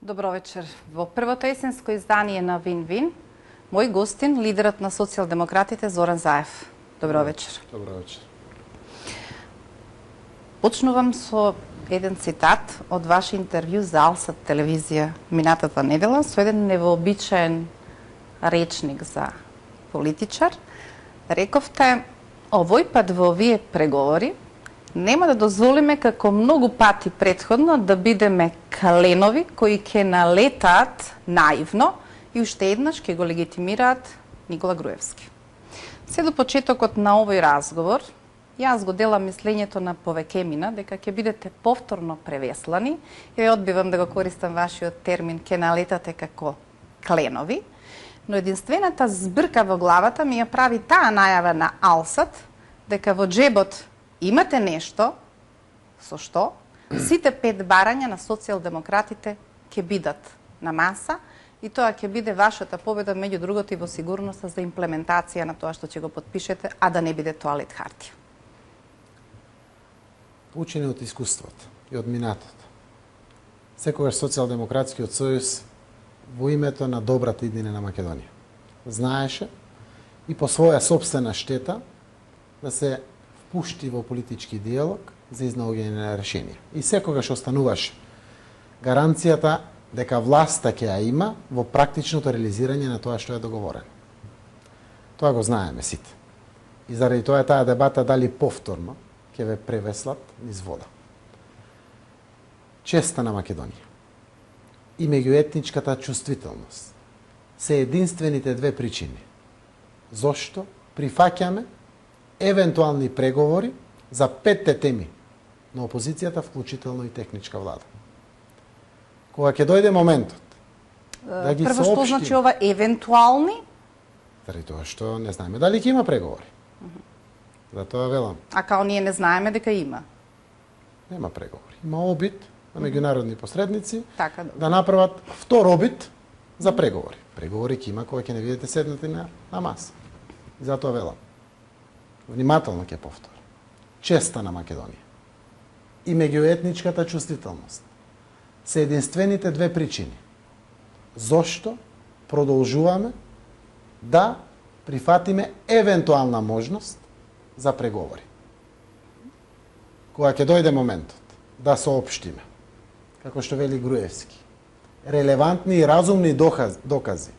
Добро вечер. Во првото есенско издание на Вин-Вин, мој гостин, лидерот на социјалдемократите Зоран Заев. Добро вечер. Добро вечер. Почнувам со еден цитат од ваше интервју за Алсат телевизија минатата недела, со еден невообичаен речник за политичар. Рековте, овој пат во овие преговори нема да дозволиме како многу пати претходно да бидеме кленови кои ќе налетаат наивно и уште еднаш ќе го легитимираат Никола Груевски. Се до почетокот на овој разговор, јас го делам мислењето на повеќемина дека ќе бидете повторно превеслани и ве одбивам да го користам вашиот термин ќе налетате како кленови, но единствената збрка во главата ми ја прави таа најава на Алсат дека во джебот имате нешто со што сите 5 барања на социјалдемократите ќе бидат на маса и тоа ќе биде вашата победа, меѓу другото и во сигурноста за имплементација на тоа што ќе го подпишете, а да не биде тоалет хартија. Учени од искуството и од минатото. Секогаш Социјалдемократскиот сојуз во името на добрата иднина на Македонија знаеше и по своја собствена штета да се впушти во политички диалог за изнаоѓање на решение. И секогаш остануваше гаранцијата дека власта ќе ја има во практичното реализирање на тоа што е договорено. Тоа го знаеме сите. И заради тоа е таа дебата дали повторно ќе ве превеслат низ вода. Честа на Македонија и меѓуетничката чувствителност се единствените две причини зошто прифаќаме евентуални преговори за 5 теми на опозицијата, вклучително и техничка влада. Кога ќе дојде моментот да ги Прво, што соопштиме... значи ова евентуални? Заради тоа што не знаеме дали ќе има преговори. За тоа велам. А као ние не знаеме дека има. Нема преговори. Има обид на меѓународни посредници Така, да направат втор обид за преговори. Преговори ќе има кога ќе не видите седнати на маса. И затоа велам. Внимателно ќе повторам. Честа на Македонија и меѓуетничката чувствителност се единствените две причини зошто продолжуваме да прифатиме евентуална можност за преговори. Кога ќе дојде моментот да соопштиме, како што вели Груевски, релевантни и разумни докази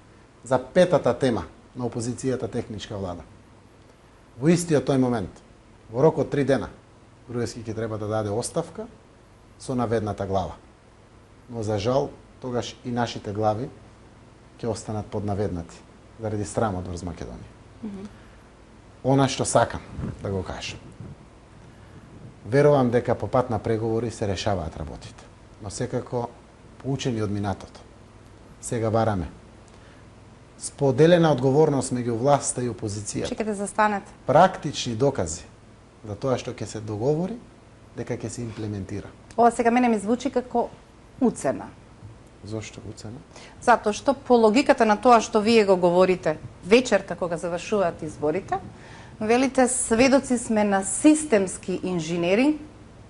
за 5-та тема на опозицијата техничка влада, во истиот тој момент, во рок од 3 дена, Груевски ќе треба да даде оставка со наведната глава. Но за жал, тогаш и нашите глави ќе останат поднаведнати заради срамот врз Македонија. Она што сакам да го кажам. Верувам дека по пат на преговори се решаваат работите, но секако поучени од минатото. Сега бараме споделена одговорност меѓу власта и опозицијата. Чекате застанете. Практични докази за тоа што ќе се договори, дека ќе се имплементира. Ова сега мене ми звучи како уцена. Зошто уцена? Затоа што по логиката на тоа што вие го говорите вечерта кога завршуваат изборите, велите сведоци сме на системски инженеринг.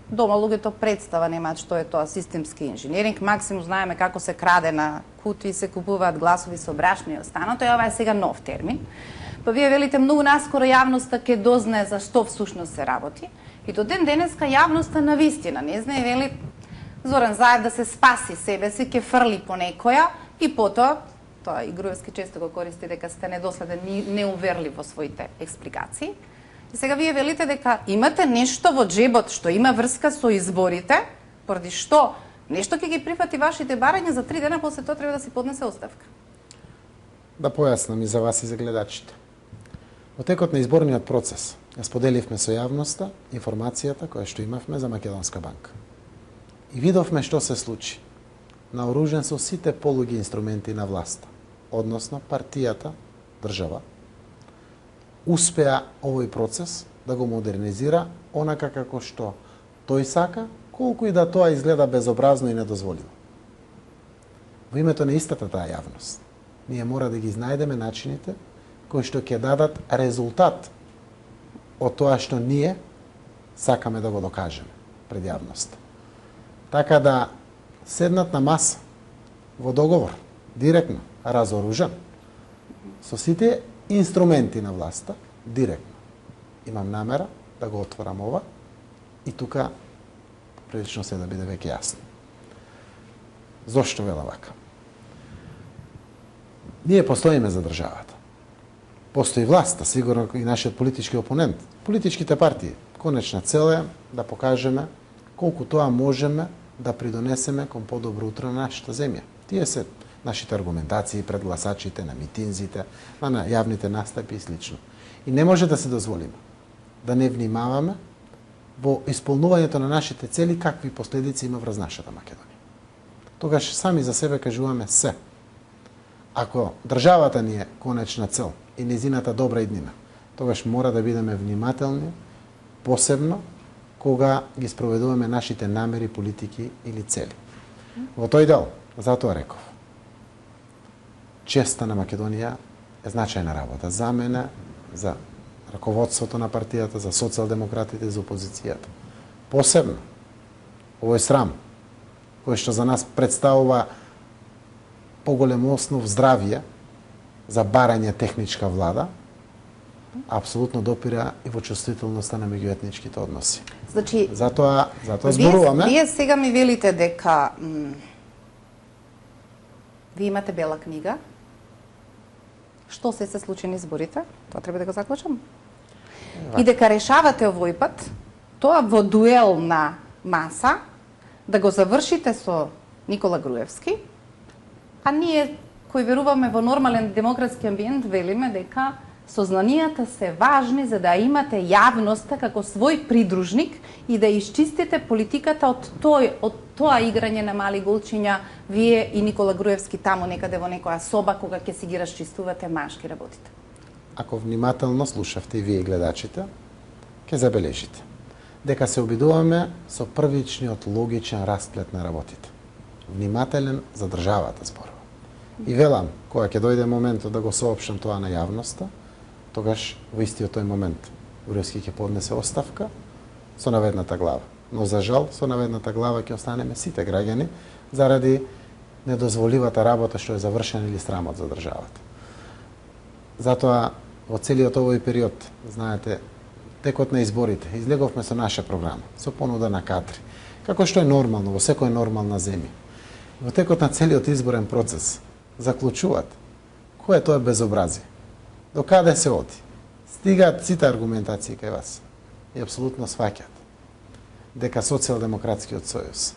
Дома луѓето представа немаат што е тоа системски инженеринг. Максимум знаеме како се краде на кутии, се купуваат гласови со брашно и останато. И ова е сега нов термин. Па вие велите многу наскоро јавноста ќе дознае за што всушност се работи. И до ден денеска јавноста навистина не знае, вели Зоран Заев да се спаси себе си, ќе фрли по некоја и потоа, тоа и Груевски често го користи дека сте недоследен, неуверлив во своите експликации. И сега вие велите дека имате нешто во джебот што има врска со изборите, поради што нешто ќе ги прифати вашите барања за 3 дена, после тоа треба да си поднесе оставка. Да појаснам и за вас и за гледачите. Во текот на изборниот процес ја споделивме со јавноста информацијата која што имавме за Македонска банка. И видовме што се случи. Наоружен со сите полуги инструменти на власта, односно партијата, држава, успеа овој процес да го модернизира онака како што тој сака, колку и да тоа изгледа безобразно и недозволиво. Во името на истата таа јавност, ние мора да ги знајдеме начините кои што ќе дадат резултат од тоа што ние сакаме да го докажеме пред јавноста. Така да седнат на маса во договор, директно, разоружен, со сите инструменти на власта, директно. Имам намера да го отворам ова и тука прилично се да биде веќе јасно. Зошто вела вака? Ние постоиме за државата. Постои власта, сигурно и нашиот политички опонент. Политичките партии, конечна цел е да покажеме колку тоа можеме да придонесеме кон подобро утро на нашата земја. Тие се нашите аргументации пред гласачите, на митинзите, на јавните настапи и слично. И не може да се дозволиме да не внимаваме во исполнувањето на нашите цели какви последици има врз нашата Македонија. Тогаш сами за себе кажуваме се. Ако државата ни е конечна цел и незината добра иднина, тогаш мора да бидеме внимателни, посебно кога ги спроведуваме нашите намери, политики или цели. Во тој дел, затоа реков, честа на Македонија е значајна работа за мене, за раководството на партијата, за социјалдемократите, за опозицијата. Посебно, овој срам, кој што за нас представува поголем основ здравје за барање техничка влада, апсолутно допира и во чувствителноста на меѓуетничките односи. Значи, затоа зборуваме. Вие сега ми велите дека вие имате бела книга. Што се случи на изборите? Тоа треба да го заклучам. И дека решавате овој пат тоа во дуел на маса да го завршите со Никола Груевски, а ние кои веруваме во нормален демократски амбиент велиме дека сознанијата се важни за да имате јавноста како свој придружник и да исчистите политиката од тоа играње на мали голчиња вие и Никола Груевски таму некаде во некоја соба кога ќе си ги расчистувате машки работите. Ако внимателно слушавте и вие гледачите, ќе забележите дека се обидуваме со првичниот логичен расплет на работите. Внимателен за државата зборува. И велам, кога ќе дојде моментот да го соопштам тоа на јавноста, тогаш во истиот тој момент Груевски ќе поднесе оставка со наведната глава. Но за жал, со наведната глава ќе останеме сите граѓани заради недозволивата работа што е завршена или срамот за државата. Затоа во целиот овој период, знаете, текот на изборите, излеговме со наша програма, со понуда на кадри, како што е нормално во секоја нормална земја. Во текот на целиот изборен процес заклучуваат кој е тоа безобразие, до каде се оди. Стигаат сите аргументации кај вас и апсолутно сваќаат дека Социјалдемократскиот сојуз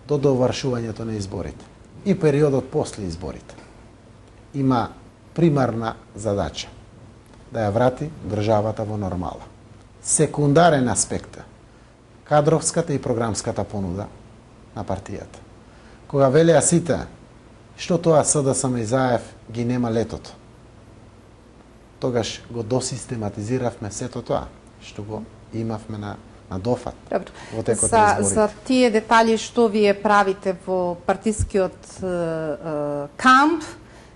до довршувањето на изборите и периодот после изборите има примарна задача да ја врати државата во нормала. Секундарен аспект е кадровската и програмската понуда на партијата. Кога велеа сите што тоа СДСМ и ЗАЕФ ги нема летото, тогаш го досистематизиравме сето тоа што го имавме на дофат. Добро. Во текот на изборите. За тие детали што вие правите во партискиот камп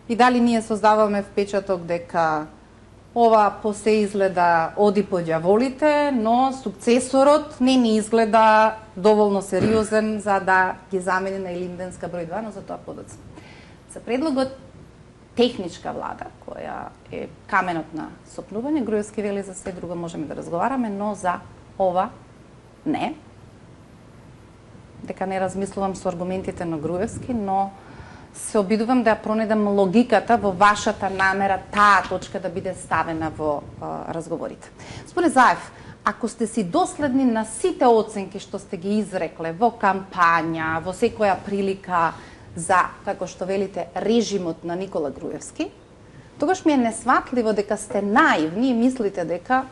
и дали ние создаваме впечаток дека ова по се изгледа оди по ѓаволите, но сукцесорот не ни изгледа доволно сериозен за да ги замени на Илинденска број 2, но за тоа подоцна. За предлогот техничка влада, која е каменот на сопнување, Груевски вели за се друго можеме да разговараме, но за ова не. Дека не размислувам со аргументите на Груевски, но се обидувам да ја пронедам логиката во вашата намера таа точка да биде ставена во разговорите. Господине Заев, ако сте си доследни на сите оценки што сте ги изрекле во кампања, во секоја прилика за, како што велите, режимот на Никола Груевски, тогаш ми е несватливо дека сте наивни и мислите дека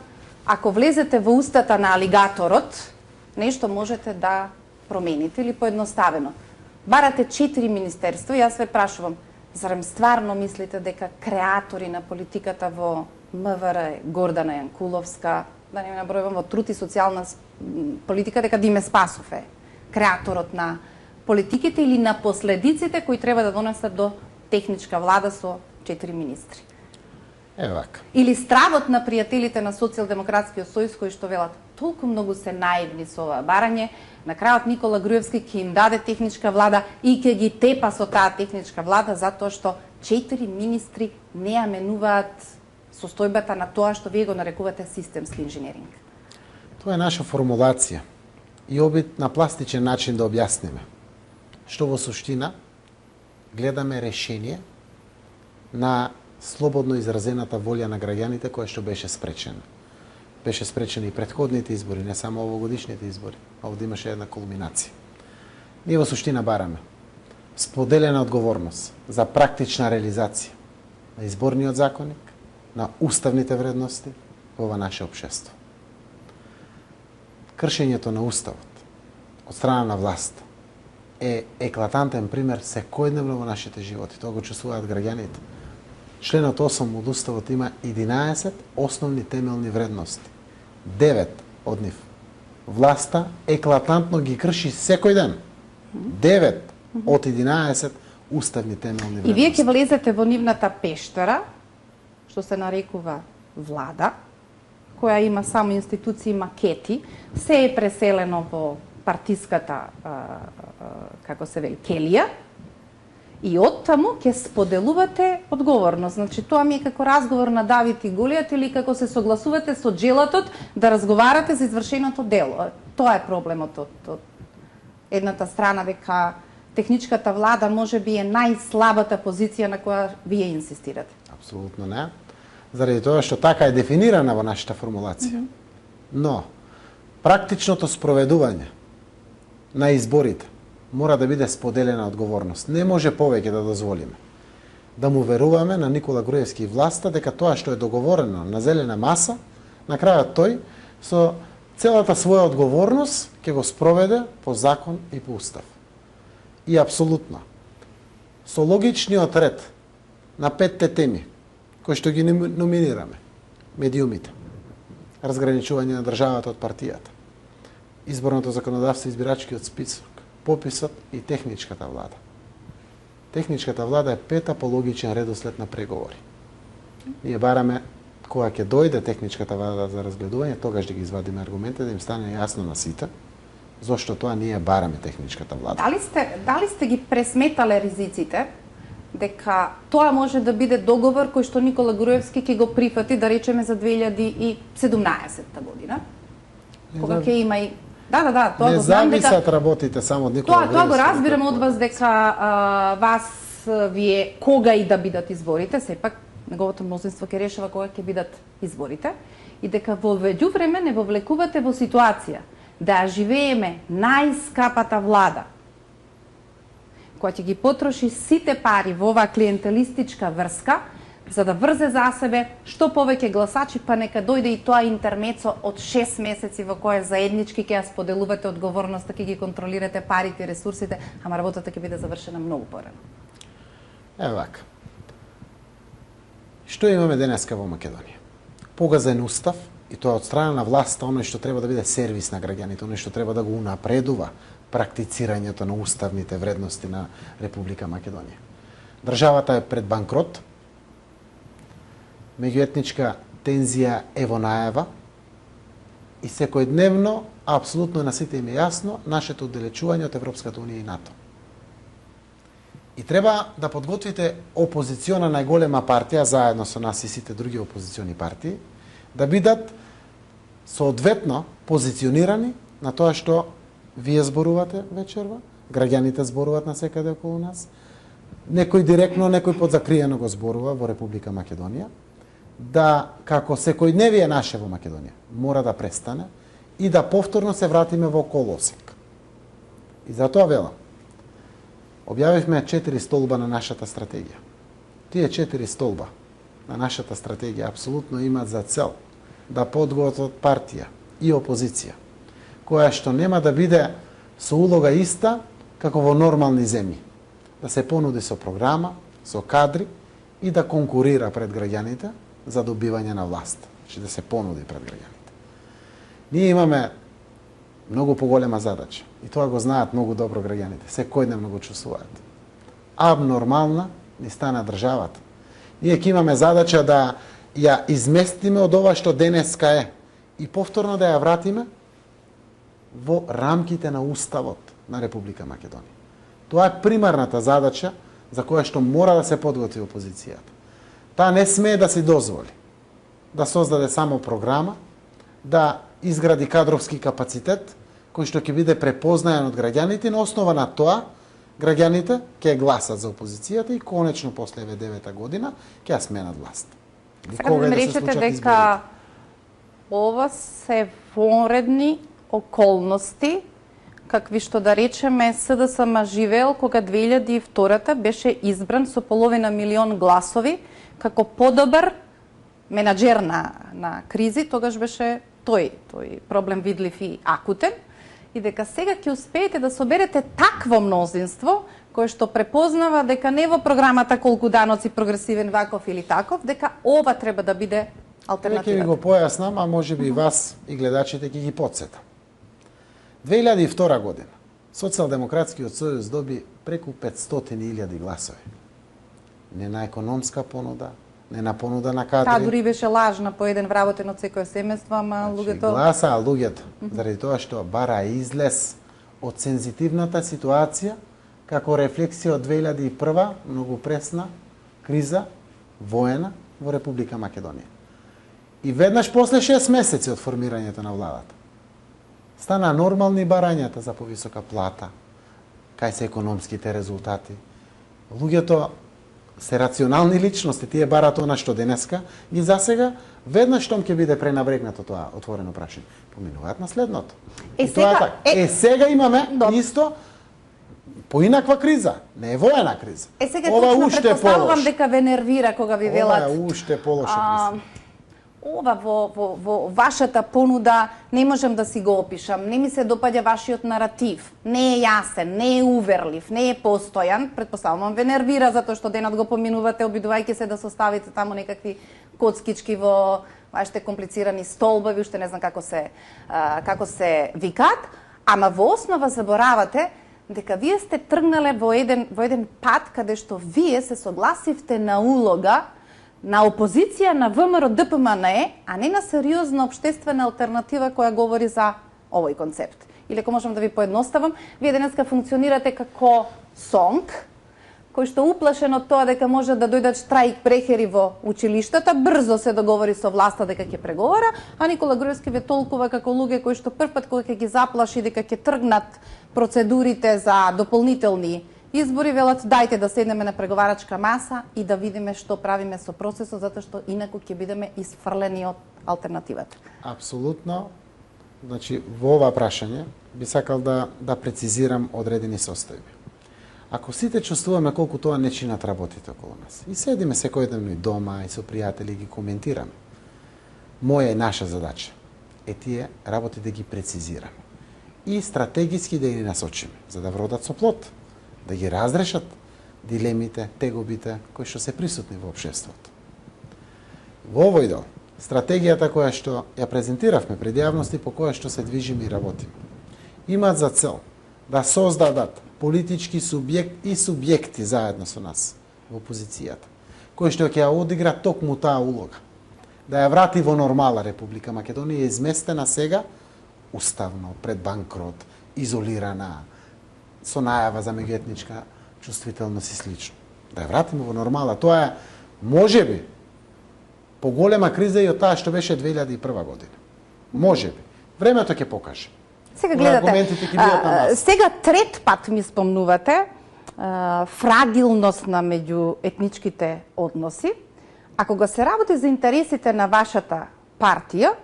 ако влезете во устата на алигаторот, нешто можете да промените или поедноставено. Барате 4 министерства и јас ве прашувам, зарем стварно мислите дека креатори на политиката во МВР е Гордана Јанкуловска, да не набројувам во труд и социјална политика, дека Диме Спасов е креаторот на политиките или на последиците кои треба да донесат до техничка влада со 4 министри. Евака. Или стравот на пријателите на Социјалдемократскиот сојуз кои што велат толку многу се наивни со ова барање. На крајот Никола Груевски ќе им даде техничка влада и ќе ги тепа со таа техничка влада затоа што 4 министри не ја менуваат состојбата на тоа што вие го нарекувате системски инженеринг. Тоа е наша формулација и обид на пластичен начин да објасниме што во суштина гледаме решение на слободно изразената волја на граѓаните која што беше спречена. Беше спречена и претходните избори, не само овогодишните избори. Овде имаше една кулминација. Ние во суштина бараме споделена одговорност за практична реализација на изборниот законник, на уставните вредности во ова наше општество. Кршењето на уставот од страна на власт е еклатантен пример секојдневно во нашите животи. Тоа го чувствуваат граѓаните. Членот 8 од уставот има 11 основни темелни вредности. 9 од нив власта еклатантно ги крши секој ден. 9 од 11 уставни темелни вредности. И вие ќе влезете во нивната пештера, што се нарекува влада, која има само институции макети, се е преселено во партиската, како се вели, келија, и оттаму ќе споделувате одговорност. Значи, тоа ми е како разговор на Давид и Голијат или како се согласувате со джелатот да разговарате за извршеното дело. Тоа е проблемот од едната страна, дека техничката влада може би е најслабата позиција на која вие инсистирате. Апсолутно не. Заради тоа што така е дефинирана во нашата формулација. Но, практичното спроведување на изборите мора да биде споделена одговорност. Не може повеќе да дозволиме да му веруваме на Никола Груевски и власта дека тоа што е договорено на зелена маса, на крајот тој со целата своја одговорност ќе го спроведе по закон и по устав. И апсолутно, со логичниот ред на 5 теми кои што ги номинираме, медиумите, разграничување на државата од партијата, изборното законодавство, избирачкиот список, пописот и техничката влада. Техничката влада е пета по логичен редослед на преговори. Ние бараме кога ќе дојде техничката влада за разгледување, тогаш да ги извадиме аргументите да им стане јасно на сите зошто тоа ние бараме техничката влада. Дали сте ги пресметале ризиците дека тоа може да биде договор кој што Никола Груевски ќе го прифати, да речеме, за 2017 година? Кога ќе има и Да, тоа го знам дека... Не зависат работите само од Никола Груевски. Тоа го разбирам од вас дека вас вие кога и да бидат изборите, сепак неговото мнозинство ќе решава кога ќе бидат изборите, и дека во меѓувреме не вовлекувате во ситуација да живееме најскапата влада, која ќе ги потроши сите пари во оваа клиентелистичка врска, за да врзе за себе што повеќе гласачи, па нека дојде и тоа интермецо од 6 месеци во кое заеднички ќе ја споделувате одговорноста, ќе ги контролирате парите и ресурсите, ама работата ќе биде завршена многу порано. Ево вака. Што имаме денеска во Македонија? Погазен устав, и тоа од страна на власта, оној што треба да биде сервис на граѓаните, оној што треба да го унапредува практицирањето на уставните вредности на Република Македонија. Државата е пред банкрот, меѓуетничка тензија е во најава и секојдневно, апсолутно на сите им е јасно, нашето оддалечување од Европската унија и НАТО. И треба да подготвите опозициона најголема партија, заедно со нас и сите други опозициони партии, да бидат соодветно позиционирани на тоа што вие зборувате вечерва, граѓаните зборуваат на секаде околу нас, некој директно, некој подзакриено го зборува во Република Македонија, да, како секојдневие наше во Македонија, мора да престане и да повторно се вратиме во колосек. И затоа велам, објавивме 4 столба на нашата стратегија. Тие 4 столба на нашата стратегија апсолутно имаат за цел да подготват партија и опозиција, која што нема да биде со улога иста како во нормални земји. Да се понуди со програма, со кадри и да конкурира пред граѓаните за добивање на власт, значи да се понуди пред граѓаните. Ние имаме многу поголема задача и тоа го знаат многу добро граѓаните, секојдневно го чувствуваат. Абнормална ни стана државата. Ние ќе имаме задача да ја изместиме од ова што денеска е и повторно да ја вратиме во рамките на Уставот на Република Македонија. Тоа е примарната задача за која што мора да се подготви опозицијата. Таа не смее да си дозволи да создаде само програма, да изгради кадровски капацитет кој што ќе биде препознаен од граѓаните, на основа на тоа граѓаните ќе гласат за опозицијата и конечно после 9 година ќе ја сменат власт. Сега да ми речете дека ова се вонредни околности, какви што да речеме СДСМ живеел кога 2002 беше избран со половина милион гласови како подобар менаџер на кризи, тогаш беше тој проблем видлив и акутен, и дека сега ќе успеете да соберете такво мнозинство кое што препознава дека не во програмата колку даноци прогресивен ваков или таков, дека ова треба да биде алтернативата. Ќе ви го појаснам, а може би и вас и гледачите ќе ги подсетам. 2002 година Социјалдемократскиот сојуз доби преку 500.000 гласови. Не на економска понуда, не на понуда на кадри. Таа дури беше лажна по еден вработен од секое семејство, ама луѓето... Гласаа луѓето, заради тоа што бара излез од сензитивната ситуација, како рефлексија од 2001 многу пресна криза воена во Република Македонија. И веднаш после 6 месеци од формирањето на владата, стана нормални барањата за повисока плата, кај се економските резултати. Луѓето се рационални личности, тие барат она што денеска ги засега, веднаш штом ќе биде пренабрегнато тоа отворено прашање, поминуваат на следното. Сега имаме исто поинаква криза, не е воена криза. Сега точно предпоставувам дека ве нервира кога ви велат. Ова е уште полоша криза. Ова во вашата понуда не можам да си го опишам, не ми се допаѓа вашиот наратив, не е јасен, не е уверлив, не е постојан, предпоставувам ве нервира затоа што денот го поминувате обидувајќи се да составите таму некакви коцкички во вашите комплицирани столбови, уште не знам како се викаат, ама во основа заборавате дека вие сте тргнале во еден пат каде што вие се согласивте на улога на опозиција на ВМРО ДПМНЕ, а не на сериозна општествена алтернатива која говори за овој концепт. Или ако можам да ви поедноставам, вие денеска функционирате како сонг, кој што уплашен од тоа дека може да дојдат штрајк прехери во училиштата, брзо се договори со власта дека ќе преговара, а Никола Груевски ве толкува како луѓе кои што првпат кога ќе ги заплаши дека ќе тргнат процедурите за дополнителни избори, велат дајте да седнеме на преговарачка маса и да видиме што правиме со процесот, затоа што инаку ќе бидеме исфрлени од алтернативата. Апсолутно. Значи, во ова прашање би сакал да прецизирам одредени состојби. Ако сите чувствуваме колку тоа не чинат работите околу нас, и седиме секојдневно и дома, и со пријатели ги коментираме, моја и наша задача е тие работи да ги прецизираме и стратегиски да ги насочиме, за да вродат со плод, да ги разрешат дилемите, тегобите кои што се присутни во општеството. Во овој дел, стратегијата која што ја презентиравме пред јавности, по која што се движиме и работиме, имаат за цел да создадат политички субјект и субјекти заедно со нас во опозицијата, кои што ќе ја одигра токму таа улога, да ја врати во нормала Република Македонија, изместена сега уставно, пред банкрот, изолирана, со најава за меѓуетничка чувствителност и слично. Да ја вратиме во нормала. Тоа е, можеби, поголема криза и од таа што беше 2001 година. Можеби. Времето ќе покаже. Сега гледате, сега трет пат ми спомнувате фрагилност на меѓуетничките односи. А кога се работи за интересите на вашата партија,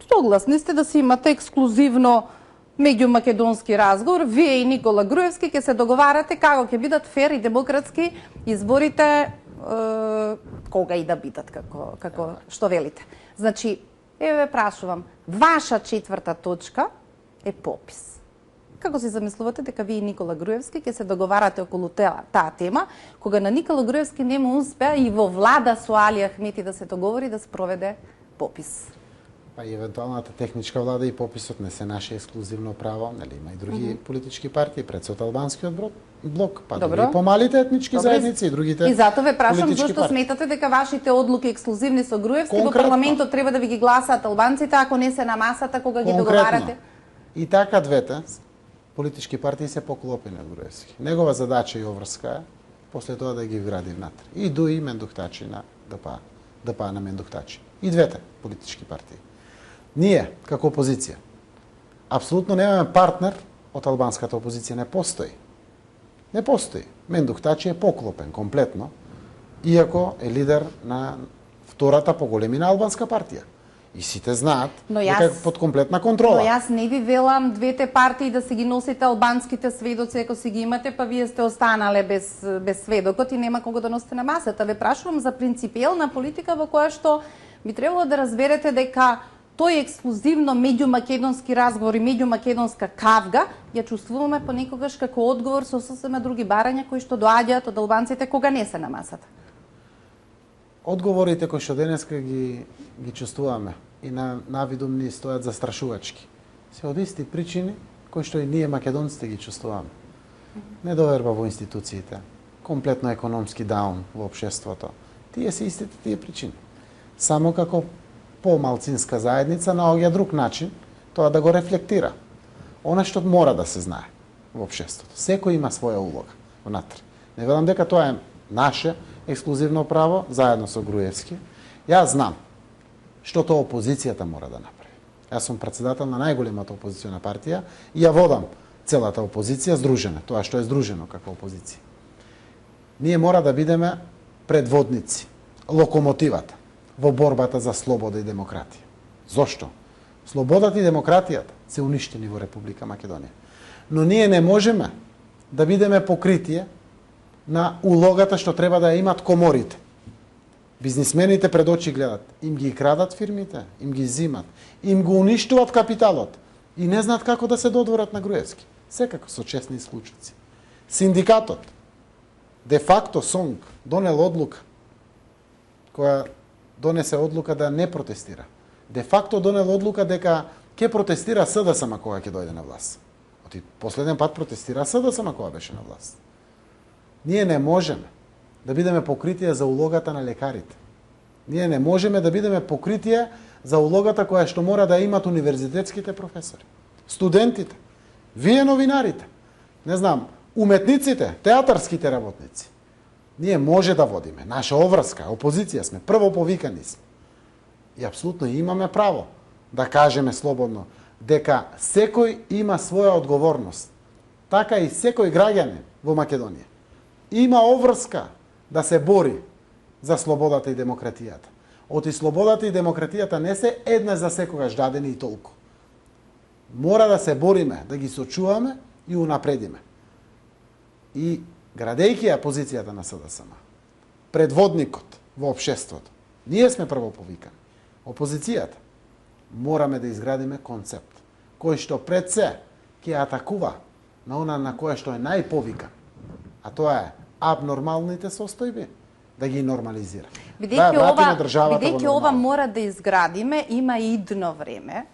согласни сте да си имате ексклузивно меѓумакедонски разговор, вие и Никола Груевски ќе се договарате како ќе бидат фер и демократски изборите, кога и да бидат, како што велите. Значи, ве прашувам, ваша четврта точка е попис. Како си замислувате дека вие и Никола Груевски ќе се договарате околу таа тема, кога на Никола Груевски не му успеа и во влада со Али Ахмети да се договори да спроведе попис? Па и евентуалната техничка влада и пописот не се наше ексклузивно право, нели има и други политички партии, пред од албанскиот блок, па Добро. дури и помалите етнички Добро. заедници и другите. И затоа ве прашам политички зашто партии. сметате дека вашите одлуки ексклузивни со Груевски во Конкретно. парламентот треба да ви ги гласаат албанците ако не се на масата кога ги Конкретно. договарате? И така двете политички партии се поклопени од Груевски. Негова задача и обврска е после тоа да ги вгради внатре. И дуи мендухтачи на ДПА на мендухтачи. И двете политички партии. Ние, како опозиција, апсолутно немаме партнер од албанската опозиција. Не постои. Не постои. Мендухтачи е поклопен комплетно, иако е лидер на втората по големина албанска партија. И сите знаат дека е под комплетна контрола. Но јас не ви велам двете партии да се ги носите албанските сведоци, ако си ги имате, па вие сте останале без сведокот и нема кого да носите на масата. Ве прашувам за принципиелна политика во која што би требало да разберете дека тој ексклузивно меѓумакедонски разговор и меѓумакедонска кавга ја чувствуваме понекогаш како одговор со сосема други барања кои што доаѓаат од албанците кога не се на масата. Одговорите кои што денеска ги чувствуваме и на видум ни стојат застрашувачки. Се од исти причини кои што и ние македонците ги чувствуваме. Недоверба во институциите, комплетно економски даун во општеството. Тие се истите тие причини. Само како помалцинска заедница наоѓа друг начин тоа да го рефлектира. Она што мора да се знае во општеството. Секој има своја улога внатре. Не велам дека тоа е наше ексклузивно право, заедно со Груевски. Јас знам што тоа опозицијата мора да направи. Јас сум претседател на најголемата опозициона партија и ја водам целата опозиција здружена, тоа што е здружено како опозиција. Ние мора да бидеме предводници, локомотивата во борбата за слобода и демократија. Зошто? Слободата и демократијата се уништени во Република Македонија. Но ние не можеме да бидеме покритие на улогата што треба да ја имат коморите. Бизнисмените пред очи гледат, им ги крадат фирмите, им ги зимат, им го уништуваат капиталот и не знаат како да се додворат на Груевски. Секако со честни исклучоци. Синдикатот, де факто СОНГ, донел одлука, која донесе одлука да не протестира. Де факто донел одлука дека ќе протестира СДСМ кога ќе дојде на власт. Оти последен пат протестира СДСМ кога беше на власт. Ние не можеме да бидеме покритие за улогата на лекарите. Ние не можеме да бидеме покритие за улогата која што мора да имат универзитетските професори, студентите, вие новинарите, не знам, уметниците, театарските работници. Ние може да водиме. Наша обврска, опозиција сме, прво повикани сме. И апсолутно имаме право да кажеме слободно дека секој има своја одговорност. Така и секој граѓанин во Македонија има обврска да се бори за слободата и демократијата. Оти слободата и демократијата не се една за секогаш дадени и толку. Мора да се бориме, да ги сочуваме и унапредиме. И градејќи ја позицијата на СДСМ, предводникот во општеството, ние сме прво повикани. Опозицијата мораме да изградиме концепт кој што пред се ќе атакува на она на која што е најповикан, а тоа е абнормалните состојби, да ги нормализира. Бидејќи ова мора да изградиме, има и идно време,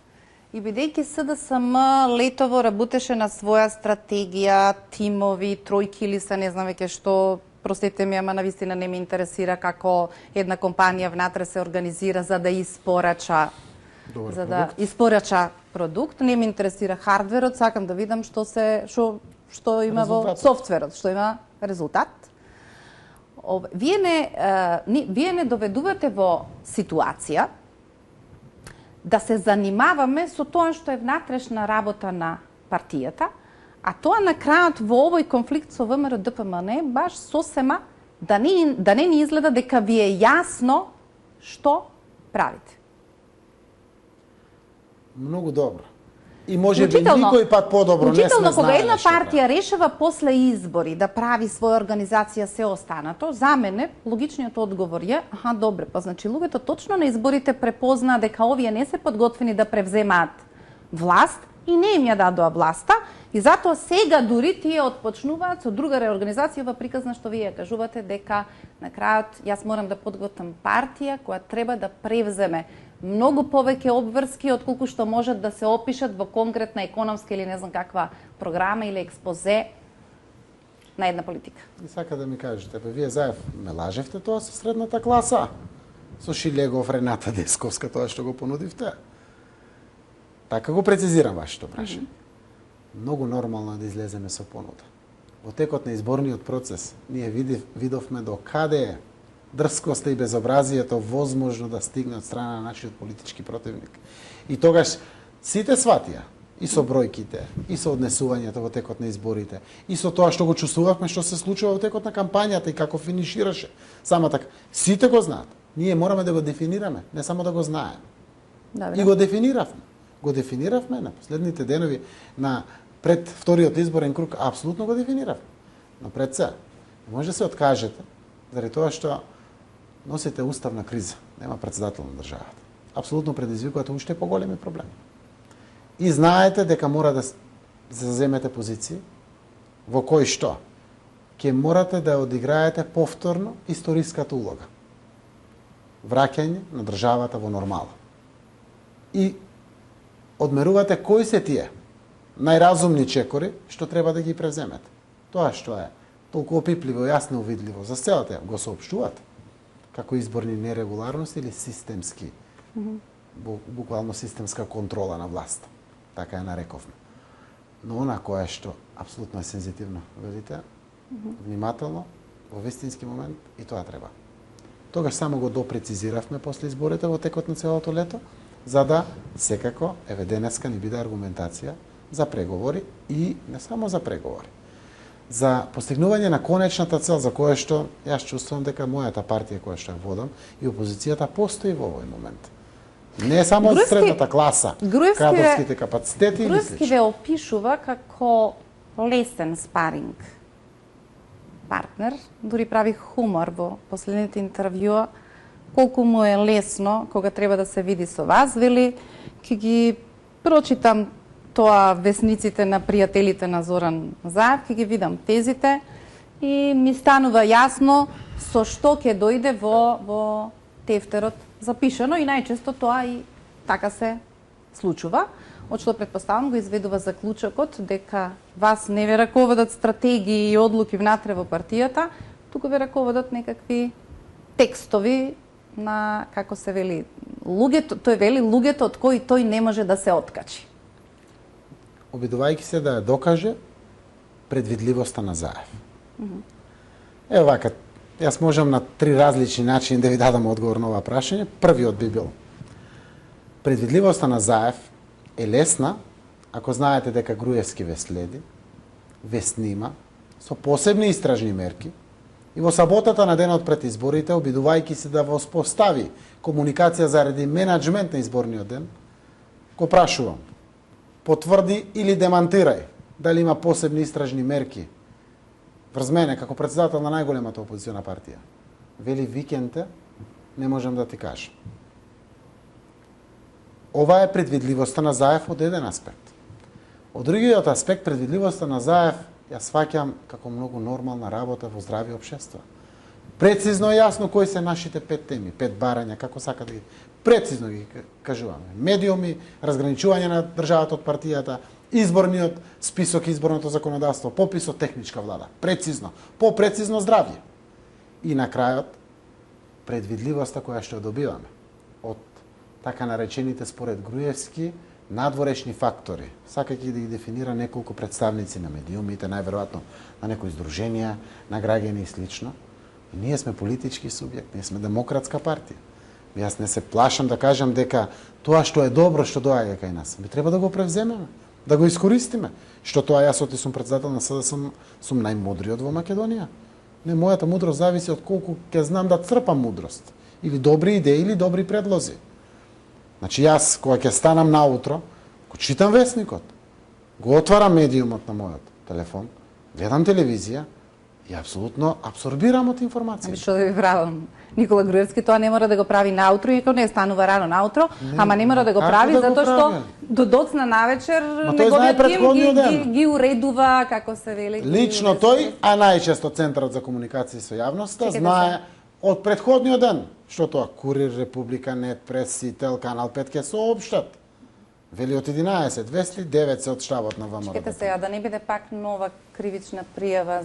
и бидејќи СДСМ летово работеше на своја стратегија, тимови, тројки или се не знам веќе што, простете ми, ама навистина не ме интересира како една компанија внатре се организира за да испорача продукт. Не ме интересира хардверот, сакам да видам што има во софтверот, што има резултат. Вие не доведувате во ситуација да се занимаваме со тоа што е внатрешна работа на партијата, а тоа на крајот во овој конфликт со ВМРО ДПМН баш сосема да не ни изгледа дека ви е јасно што правите. Многу добро. И може би никој пат подобро не сме знаеле кога една што партија решава после избори да прави своја организација се останато, за мене логичниот одговор е, добре, па значи луѓето точно на изборите препознаа дека овие не се подготвени да превземаат власт и не им ја дадоа власта, и затоа сега дури тие отпочнуваат со друга реорганизација во приказна што вие кажувате дека на крајот јас морам да подготвам партија која треба да превземе многу повеќе обврски отколку што можат да се опишат во конкретна економска или не знам каква програма или експозе. на една политика. И сака да ми кажете, вие Заев ме лажевте тоа со средната класа? Со Шилегов, Рената Десковска, тоа што го понудивте? Така го прецизирам вашето прашање. Многу нормално е да излеземе со понуда. Во текот на изборниот процес ние видовме до каде е дрскоста и безобразието возможно да стигне од страна на нашиот политички противник. И тогаш сите сватија, и со бројките, и со однесувањето во текот на изборите, и со тоа што го чувствувавме што се случува во текот на кампањата и како финишираше. Само така, сите го знаат. Ние мораме да го дефинираме, не само да го знаеме. Добре. И го дефиниравме. Го дефиниравме на последните денови на пред вториот изборен круг, апсолутно го дефиниравме. Но пред се, може да се откажете, заради тоа што носите уставна криза, нема председател на државата. Апсолутно предизвикувате уште поголеми проблеми. И знаете дека мора да заземете позиции во кои што ќе морате да одиграете повторно историската улога. Враќање на државата во нормала. И одмерувате кои се тие најразумни чекори што треба да ги превземете. Тоа што е толку опипливо, јасно увидливо за целата го соопштувате како изборни нерегуларности или системски, буквално системска контрола на власта. Така ја нарековме. Но она која што апсолутно е сензитивно, велите, внимателно, во вистински момент, и тоа треба. Тогаш само го допрецизиравме после изборите во текот на целото лето, за да секако, еве денеска ни биде аргументација за преговори и не само за преговори. За постигнување на конечната цел за која што јас чувствувам дека мојата партија која што ја водам и опозицијата постои во овој момент. Не само од средната класа, кадровските капацитети или Груевски слично. ве опишува како лесен спаринг партнер, дури прави хумор во последните интервјуа, колку му е лесно кога треба да се види со вас, вели, ќе ги прочитам тоа весниците на пријателите на Зоран Заев, ќе ги видам тезите и ми станува јасно со што ќе дојде во тефтерот запишано и најчесто тоа и така се случува. Од што претпоставам го изведува заклучокот дека вас не ве раководат стратегии и одлуки внатре во партијата, туку ве раководат некакви текстови на, како се вели, луѓето, тој вели луѓето од кои тој не може да се откачи. Обидувајќи се да ја докаже предвидливоста на Заев. Ево вака, јас можам на 3 различни начини да ви дадам одговор на ова прашање. Првиот би бил: предвидливоста на Заев е лесна ако знаете дека Груевски ве следи, ве снима со посебни истражни мерки и во саботата на денот пред изборите, обидувајќи се да воспостави комуникација заради менаџмент на изборниот ден, го прашувам: потврди или демантирај дали има посебни истражни мерки врз мене како председател на најголемата опозициона партија. Вели викенте, не можам да ти кажам. Ова е предвидливоста на Заев од еден аспект. Од другиот аспект, предвидливоста на Заев ја сваќам како многу нормална работа во здрави општества. Прецизно и јасно кои се нашите 5 теми, 5 барања, како сака да ги прецизно ги кажуваме. Медиуми, разграничување на државата од партијата, изборниот список, изборното законодавство, пописот, техничка влада. Прецизно, попрецизно здравје. И на крајот, предвидливоста која што добиваме од така наречените според Груевски надворешни фактори. Сакајќи да ги дефинира неколку представници на медиумите, најверојатно на некои здруженија, на граѓани и слично. И ние сме политички субјект, ние сме демократска партија. Јас не се плашам да кажам дека тоа што е добро што доаѓа кај нас, би треба да го превземеме, да го искористиме. Што тоа јас оти сум председател на СДСМ, сум најмудриот во Македонија. Не, мојата мудрост зависи од колку ќе знам да црпам мудрост. Или добри идеи, или добри предлози. Значи јас, кога ќе станам наутро, го читам весникот, го отварам медиумот на мојот телефон, гледам телевизија и апсолутно абсорбирам од информација. Што да ви правам? Никола Груевски тоа не мора да го прави наутро, иако не станува рано наутро, ама не мора да го прави затоа што до доцна навечер неговиот тим ги уредува, како се вели. Лично тој, а најчесто Центарот за комуникација со јавноста, знае од претходниот ден што тоа Курир, Република, Нет, Прес, Сител, Канал 5 ќе соопштат Вели од 11, Весли, 9 се од штабот на ВМРО. Чекайте сега, да не биде пак нова кривична пријава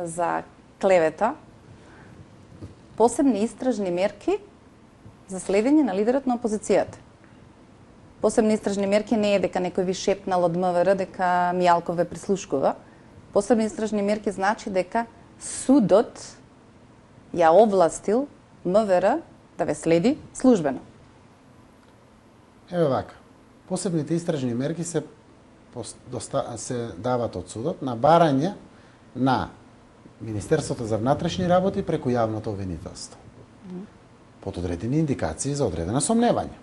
за клевета. Посебни истражни мерки за следење на лидерот на опозицијата. Посебни истражни мерки не е дека некој ви шепнал од МВР дека Мијалков ве прислушкува. Посебни истражни мерки значи дека судот ја овластил МВР да ве следи службено. Еве вака. Посебните истражни мерки се дават од судот на барање на Министерството за внатрешни работи преку јавното обвинителство. Под одредени индикации за одредено сомневање.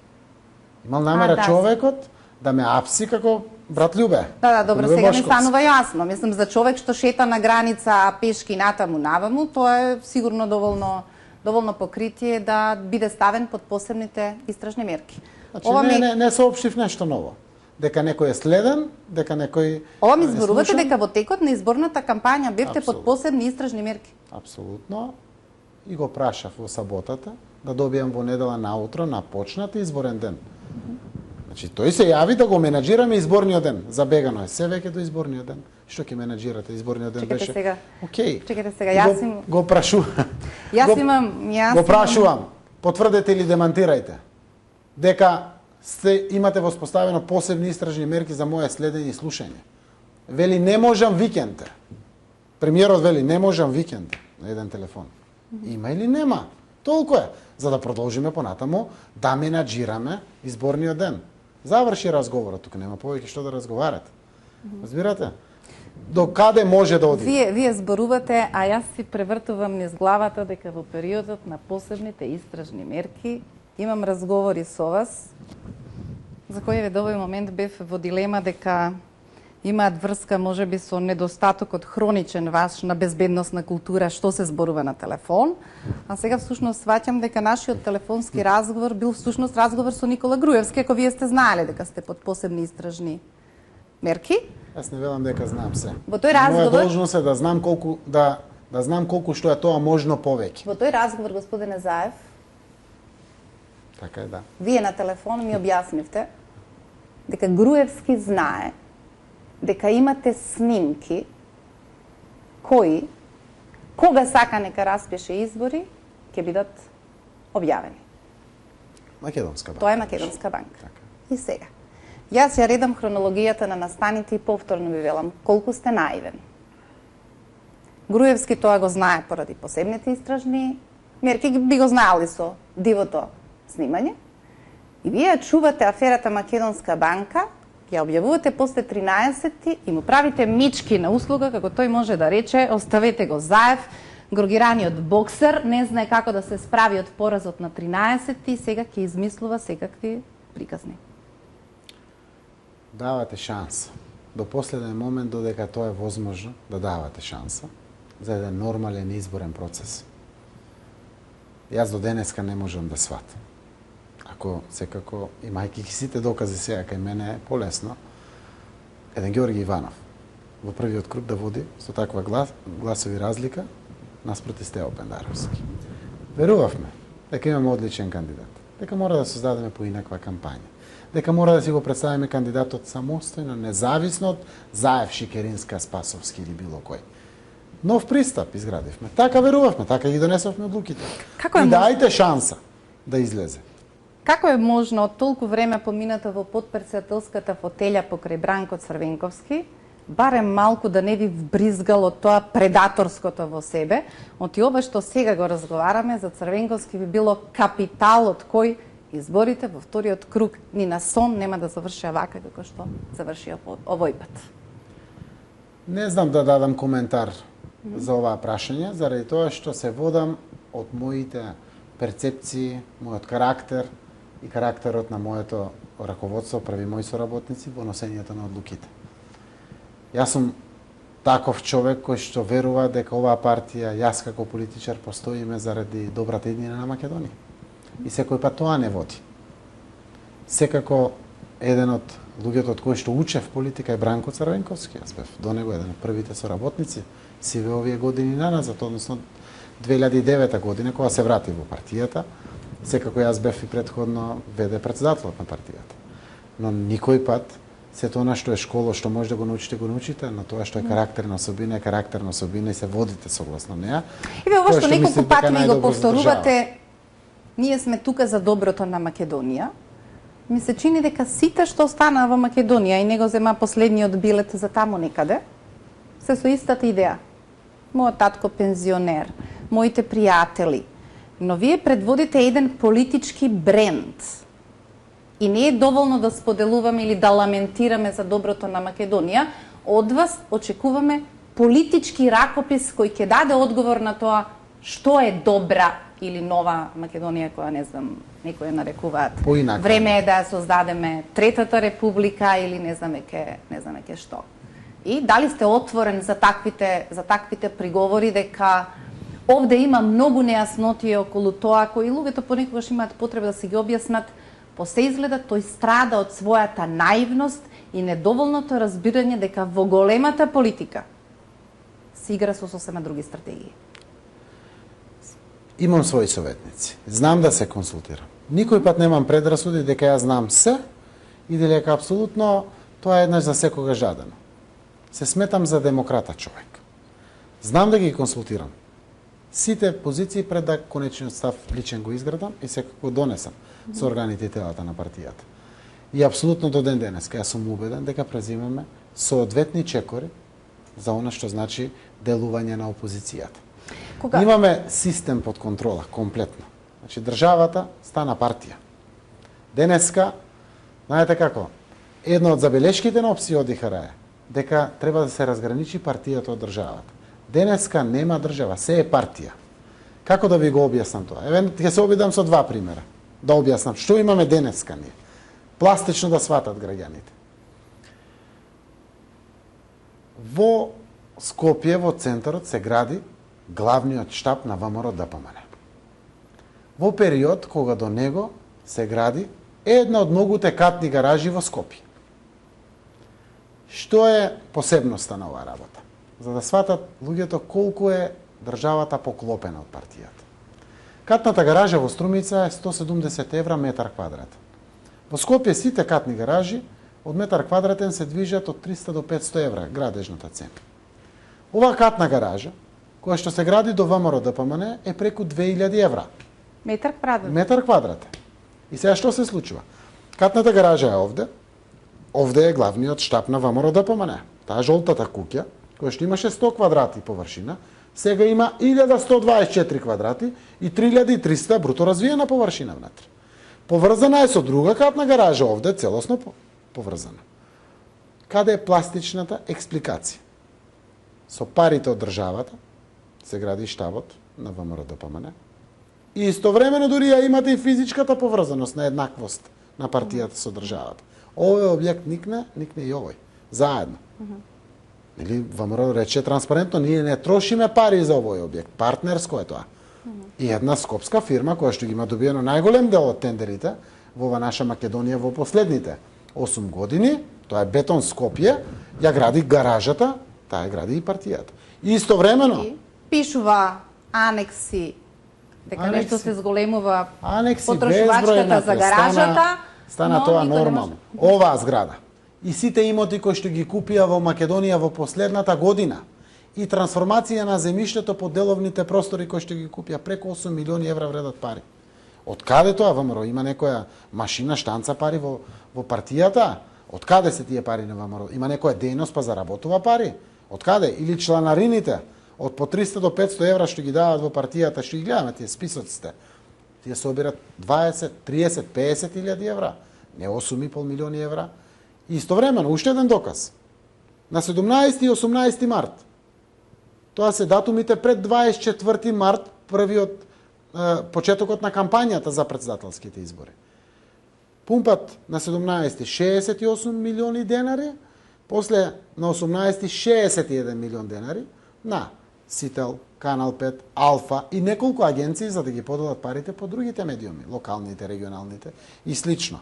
Имал намера човекот да ме апси како брат Љубе. Да, добро, сега ми станува јасно. Мислам, за човек што шета на граница пешки натаму наваму, тоа е сигурно доволно покритие да биде ставен под посебните истражни мерки. Значи, не соопштив нешто ново. Дека некој е следен, дека некој Ова ми зборувате дека во текот на изборната кампања бевте под посебни истражни мерки. Апсолутно. И го прашав во саботата да добијам во недела наутро на почнат изборен ден. Значи, тој се јави да го менаџираме изборниот ден. Забегано е се веќе до изборниот ден. Што ќе менаџирате изборниот ден? Чекайте беше? Сега. Океј. Чекайте сега, јас им... Го прашувам. Го прашувам. Потврдете или демантирајте дека имате воспоставено посебни истражни мерки за моје следење и слушање. Вели не можам викенте. Премиерот вели не можам викенте на еден телефон. Има или нема? Толку е. За да продолжиме понатаму да менаџираме изборниот ден. Заврши разговорот, тука нема повеќе што да разговарате. Разбирате? До каде може да оди? Вие зборувате, а јас си превртувам низ главата дека во периодот на посебните истражни мерки имам разговори со вас, за кој до овој момент бев во дилема дека имаат врска можеби со недостатокот хроничен ваш на безбедносна култура што се зборува на телефон, а сега всушност сваќам дека нашиот телефонски разговор бил всушност разговор со Никола Груевски, ако вие сте знаеле дека сте под посебни истражни мерки. Јас не велам дека знам се. Во тој разговор моја должност е да знам колку што е тоа можно повеќе. Во тој разговор, господине Заев, така е, да. Вие на телефон ми објаснивте дека Груевски знае дека имате снимки кои, кога сака нека распише избори, ќе бидат објавени. Македонска банка. Тоа е Македонска банка. Така. И сега. Јас ја редам хронологијата на настаните и повторно ви велам колку сте наивен. Груевски тоа го знае поради посебните истражни мерки, би го знаели со дивото снимање. И вие чувате аферата Македонска банка, ја објавувате после 13 и му правите мички на услуга, како тој може да рече, оставете го Заев, грогираниот боксер, не знае како да се справи од поразот на 13 и сега ќе измислува секакви приказни. Давате шанса. До последен момент, додека тоа е возможно, да давате шанса за еден нормален изборен процес. Јас до денеска не можам да сватам. Ако секако, имајќи ги сите докази сега кај мене е полесно, еден Георги Иванов во првиот круг да води со таква гласови разлика наспроти Стево Пендаровски. Верувавме дека имаме одличен кандидат, дека мора да создадеме поинаква кампања, дека мора да си го представиме кандидатот самостојно, независно од Заев, Шикеринска, Спасовски или било кој. Нов пристап изградивме. Така верувавме, така ги донесовме одлуките. И дајте шанса да излезе. Како е можно од толку време поминато во подпредседателската фотелја покрај Бранко Црвенковски, барем малку да не ви вбризгало тоа предаторското во себе, оти ова што сега го разговараме за Црвенковски би било капитал од кој изборите во вториот круг ни на сон нема да завршија вака како што завршија овој пат. Не знам да дадам коментар за оваа прашање, заради тоа што се водам од моите перцепции, мојот карактер и карактерот на моето раководство, први мои соработници во носењето на одлуките. Јас сум таков човек кој што верува дека оваа партија, јас како политичар, постоиме заради добрата иднина на Македонија. И секој пат тоа не води. Секако еден од луѓето од кои што учев политика е Бранко Црвенковски. Јас бев до него еден од првите соработници сиве овие години наназад, односно 2009 година кога се врати во партијата. Секако јас бев и претходно ВД председателот на партијата. но никој пат сето она што е школа, што може да го научите, но тоа што е карактерна особина и се водите согласно неа. Еве ова што неколку мислите пати дека ми го најдобро за повторувате, ние сме тука за доброто на Македонија. Ми се чини дека сите што останаа во Македонија и него зема последниот билет за таму некаде, се со истата идеја. Мојот татко пензионер, моите пријатели. Но вие предводите еден политички бренд. И не е доволно да споделуваме или да ламентираме за доброто на Македонија. Од вас очекуваме политички ракопис кој ќе даде одговор на тоа што е добра или нова Македонија, која не знам, некои нарекуваат. Поинака. Време е да ја создадеме Третата република или не знаме ке што. И дали сте отворен за таквите приговори дека овде има многу нејаснотии околу тоа кои луѓето понекогаш имаат потреба да си ги објаснат. По се изгледа тој страда од својата наивност и недоволното разбирање дека во големата политика се игра со сосема други стратегии. Имам своји советници. Знам да се консултирам. Никој пат немам предрасуди дека ја знам се и дека апсолутно тоа е еднаш за секогаш жадено. Се сметам за демократа човек. Знам да ги консултирам. Сите позиции пред да конечниот став личен го изградам и секако донесам со органите и телата на партијата. И апсолутно до ден денес, ја сум убеден дека презимаме соодветни чекори за она што значи делување на опозицијата. Кога? Имаме систем под контрола, комплетно. Значи, државата стана партија. Денеска, знаете како, една од забелешките на Опси ОДИХР е дека треба да се разграничи партијата од државата. Денеска нема држава, се е партија. Како да ви го објаснам тоа? Еве, ќе се обидам со два примера. Да објаснам што имаме денеска ние. Пластично да сватат граѓаните. Во Скопје, во центарот, се гради главниот штаб на ВМРО ДПМН. Во период кога до него се гради една од многуте катни гаражи во Скопје. Што е посебноста на оваа работа? За да сватат луѓето колку е државата поклопена од партијата. Катната гаража во Струмица е 170 евра метар квадратен. Во Скопје сите катни гаражи од метар квадратен се движат од 300 до 500 евра градежната цена. Оваа катна гаража, која што се гради до ВМРО ДПМН, е преку 2000 евра. Метар квадратен. Метар квадратен. И сега што се случува? Катната гаража е овде. Овде е главниот штаб на ВМРО ДПМН. Таа жолтата куќа, која што имаше 100 квадрати површина, сега има 1124 квадрати и 3300 бруто развиена површина внатре. Поврзана е со друга катна гаража овде, целосно поврзана. Каде е пластичната експликација? Со парите од државата се гради штабот на ВМРО ДПМН и истовремено дури ја имате и физичката поврзаност на еднаквост на партијата со државата. Овој објект никне и овој. Заедно. Или ВМРО рече транспарентно, ние не трошиме пари за овој објект. Партнерско е тоа. И една скопска фирма која што ги има добиено најголем дел од тендерите во наша Македонија во последните 8 години, тоа е Бетон Скопје, ја гради гаражата, таа ја гради и партијата. И истовремено пишува анекси дека нешто се зголемува анекси потрошувачката за гаражата. Стана тоа нормално. Оваа зграда и сите имоти кои што ги купија во Македонија во последната година и трансформација на земјиштето по деловните простори кои што ги купија преку 8 милиони евра вредат пари. Од каде тоа ВМРО? Има некоја машина штанца пари во партијата? Од каде се тие пари на ВМРО? Има некоја дејност па заработува пари? Од каде? Или чланарините од по 300 до 500 евра што ги даваат во партијата, што ги гледаме тие списоците, тие се обират 20, 30, 50 илјади евра, не 8,5 милиони евра. И истовремено, уште еден доказ. На 17 и 18 март, тоа се датумите пред 24 март, првиот почетокот на кампањата за претседателските избори. Пумпат на 17 68 милиони денари, после на 18 61 милион денари на Сител, Канал 5, Алфа и неколку агенции за да ги поделат парите по другите медиуми, локалните, регионалните и слично.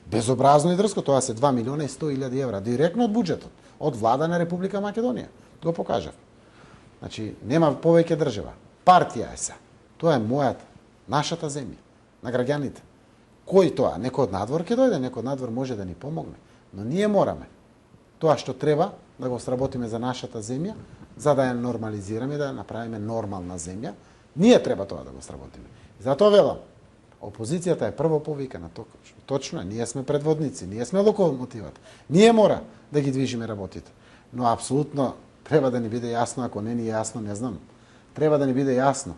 Безобразно и дрско, тоа се 2 милиона и 100 илјади евра, директно од буџетот, од влада на Република Македонија. Го покажав. Значи, нема повеќе држава. Партија е се. Тоа е мојата, нашата земја, на граѓаните. Кој тоа? Некој од надвор ќе дојде, некој од надвор може да ни помогне. Но ние мораме тоа што треба да го сработиме за нашата земја, за да ја нормализираме, да ја направиме нормална земја, ние треба тоа да го сработиме. Затоа велам, опозицијата е прво повикана, точно е, ние сме предводници, ние сме локомотивата. Ние мора да ги движиме работите. Но апсолутно треба да ни биде јасно, ако не ни е јасно, не знам. Треба да ни биде јасно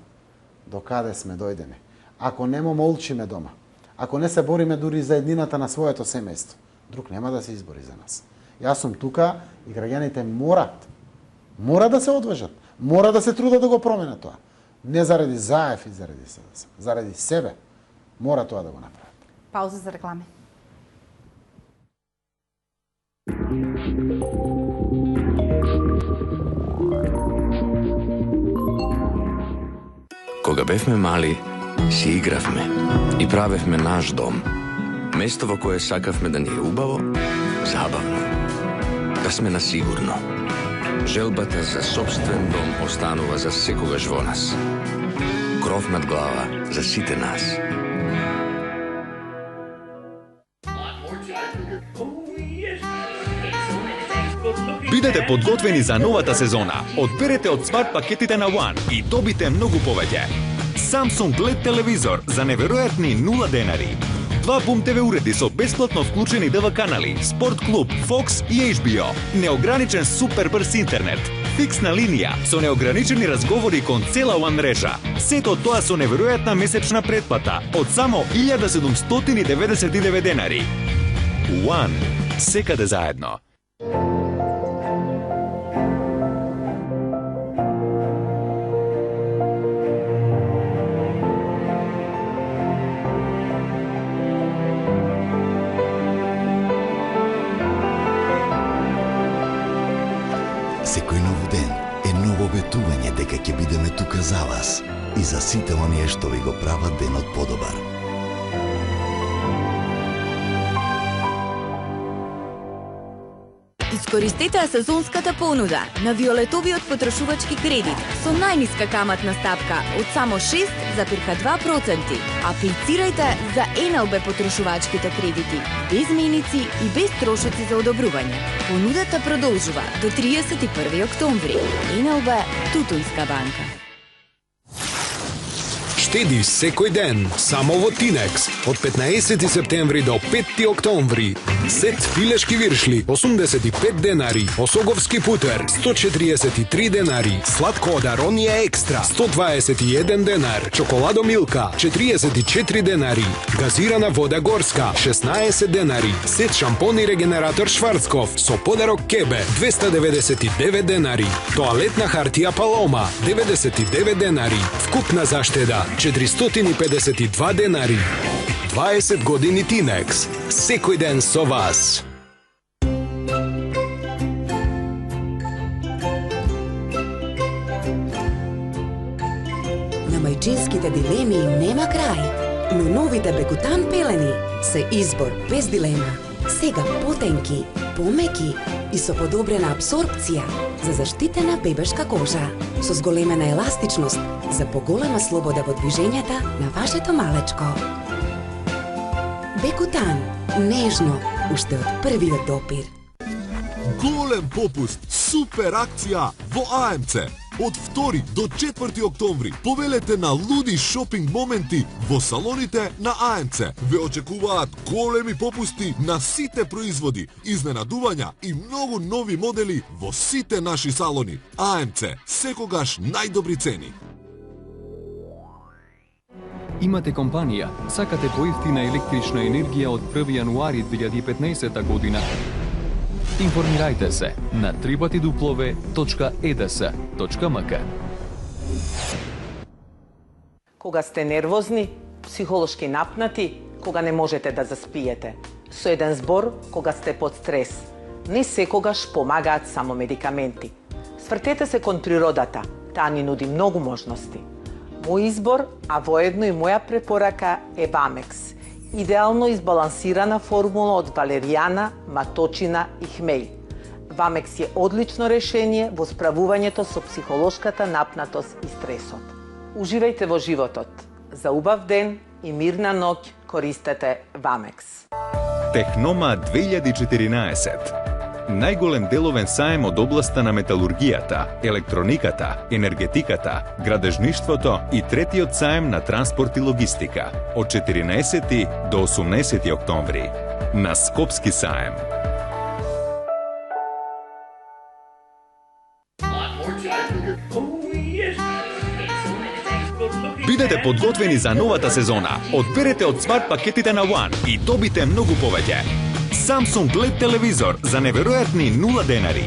до каде сме дојдени. Ако немо молчиме дома, ако не се бориме дури за еднината на своето семејство, друг нема да се избори за нас. Јас сум тука и граѓаните мора да се одважат, мора да се трудат да го променат тоа. Не заради Заев и заради СДС, заради себе. Мора тоа да го направат. Пауза за реклами. Кога бевме мали, си игравме и правевме наш дом. Место во кое сакавме да ни е убаво, забавно. Да сме на сигурно. Желбата за собствен дом останува за секогаш во нас. Кров над глава за сите нас. Бидете подготвени за новата сезона. Одберете од смарт пакетите на One и добите многу повеќе. Samsung LED телевизор за неверојатни 0 денари. 2 Бум ТВ уреди со бесплатно вклучени ДВ канали, Спорт клуб, Fox и HBO. Неограничен супер брз интернет. Фиксна линија со неограничени разговори кон цела One мрежа. Сето тоа со неверојатна месечна претплата од само 1799 денари. One. Секаде заедно. Секој нов ден е ново ветување дека ќе бидеме тука за вас и за сите оние што ви го прават денот подобар. Искористете сезонската понуда на Виолетовиот потрошувачки кредит со најниска каматна стапка од само 6,2%. Аплицирајте за НЛБ потрошувачките кредити, без меници и без трошоци за одобрување. Понудата продолжува до 31 октомври. НЛБ Тутунска банка. Штеди секој ден, само во Тинекс, од 15 септември до 5 октомври. Сет филешки виршли, 85 денари, осоговски путер, 143 денари, сладко од Аронија екстра, 121 денар, чоколадо Милка, 44 денари, газирана вода Горска, 16 денари, сет шампон и регенератор Шварцков, со подарок Кебе, 299 денари, тоалетна хартија Палома, 99 денари, вкупна заштеда, 452 денари. 20 години Тинекс. Секој ден со вас. На мајчинските дилеми нема крај, но новите Бекутан пелени се избор без дилема. Сега потенки, помеки и со подобрена абсорбција за заштитена бебешка кожа, со зголемена еластичност за поголема слобода во движењата на вашето малечко. Бекутан, нежно, уште од првиот допир. Голем попуст, супер акција во АМЦ. Од 2 до 4 октомври повелете на луди шопинг моменти во салоните на АМЦ. Ве очекуваат големи попусти на сите производи, изненадувања и многу нови модели во сите наши салони. АМЦ, секогаш најдобри цени. Имате компанија, сакате поевтина електрична енергија од 1 јануари 2015 година. Информирајте се на www.eds.mk. Кога сте нервозни, психолошки напнати, кога не можете да заспиете. Со еден збор, кога сте под стрес. Не секогаш помагаат само медикаменти. Свртете се кон природата, таа ни нуди многу можности. Мој избор, а воедно и моја препорака е Вамекс. Идеално избалансирана формула од валеријана, маточина и хмеј. Вамекс е одлично решение во справувањето со психолошката напнатост и стресот. Уживајте во животот. За убав ден и мирна ноќ користете Вамекс. Технома 2014. Најголем деловен саем од областа на металургијата, електрониката, енергетиката, градежништвото и третиот саем на транспорт и логистика од 14 до 18 октомври на Скопски саем. Бидете подготвени за новата сезона. Одберете од смарт пакетите на One и добите многу повеќе. Samsung LED телевизор за неверојатни 0 денари.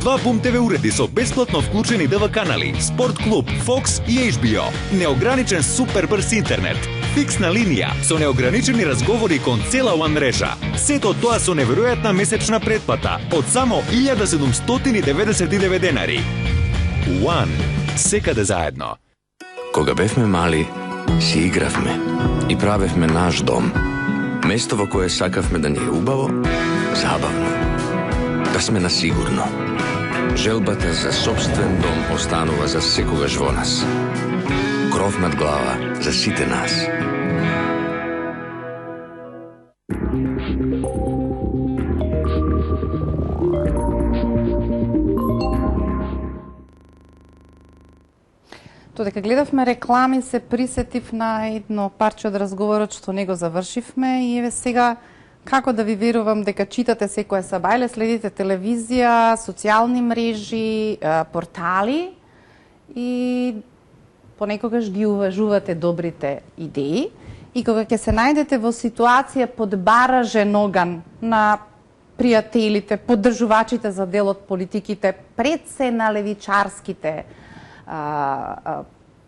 2 Boom TV уреди со бесплатно вклучени ДВ канали, Спорт клуб, Fox и HBO. Неограничен супер брз интернет. Фиксна линија со неограничени разговори кон цела One мрежа. Сето тоа со неверојатна месечна претплата од само 1799 денари. One. Секаде заедно. Кога бевме мали, си игравме и правевме наш дом. Место во кое сакавме да ни е убаво, забавно. Да сме на сигурно. Желбата за собствен дом останува за секогаш во нас. Кров над глава за сите нас. Додека гледавме реклами, се присетив на едно парче од разговорот што него завршивме и еве сега како да ви верувам дека читате секое сабајле, следите телевизија, социјални мрежи, портали и понекогаш ги уважувате добрите идеи и кога ќе се најдете во ситуација под баражен оган на пријателите, поддржувачите за дел од политиките, пред се на левичарските